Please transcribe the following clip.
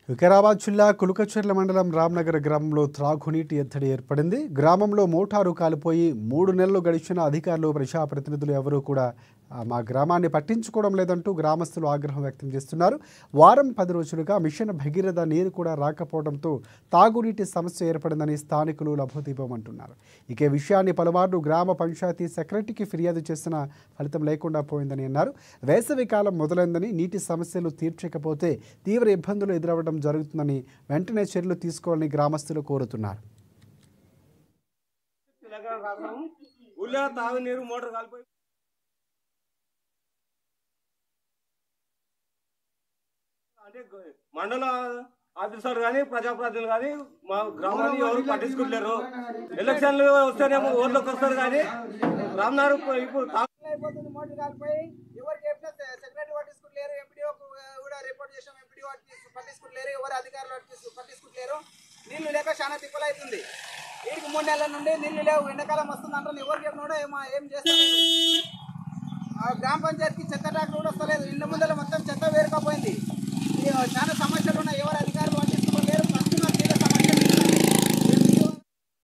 వికారాబాద్ జిల్లా కులుకచెర్ల మండలం రామ్నగర్ గ్రామంలో త్రాగునీటి ఎద్దడి ఏర్పడింది. గ్రామంలో మోటారు కాలిపోయి 3 నెలలు గడిచిన అధికారులు, ప్రజాప్రతినిధులు ఎవరూ కూడా మా గ్రామాన్ని పట్టించుకోవడం లేదంటూ గ్రామస్తులు ఆగ్రహం వ్యక్తం చేస్తున్నారు. వారం 10 రోజులుగా మిషన్ భగీరథ నీరు కూడా రాకపోవడంతో తాగునీటి సమస్య ఏర్పడిందని స్థానికులు లభోదీపమంటున్నారు. ఇక విషయాన్ని పలుమార్లు గ్రామ పంచాయతీ సెక్రటరీకి ఫిర్యాదు చేసిన ఫలితం లేకుండా పోయిందని అన్నారు. వేసవి కాలం మొదలైందని, నీటి సమస్యలు తీర్చకపోతే తీవ్ర ఇబ్బందులు ఎదురవ్వడం జరుగుతుందని వెంటనే చర్యలు తీసుకోవాలని గ్రామస్తులు కోరుతున్నారు. మండల ఆఫీసర్ కానీ ప్రజాప్రతినిధులు కానీ మా గ్రామాన్ని ఎవరు పట్టించుకుంటలేరు. ఎలక్షన్లు వస్తేనేమో ఓట్లోకి వస్తారు కానీ రామ్నగర్ ఇప్పుడు మోటార్ కాలిపోయి ఎవరికి సెక్రటరీ పట్టించుకుంటలేరు. ఎంపీడీఓ కూడా రిపోర్ట్ చేసాం, ఎంపీడీఓ పట్టించుకుంటలేరు, ఎవరు అధికారులు పట్టించుకుంటలేరు. నీళ్లు లేక చాలా తిప్పలు అవుతుంది. వీడికి 3 నెలల నుండి నీళ్లు లేవు. ఎండాకాలం వస్తుంది అంటారు, ఎవరికి చెప్పినా ఏం చేస్తారు. గ్రామ పంచాయతీకి చెత్త ట్రాక్టర్ కూడా వస్తలేదు. ఇళ్ళ ముందర మొత్తం చెత్త వేరుకపోయింది. చాలా సమస్య.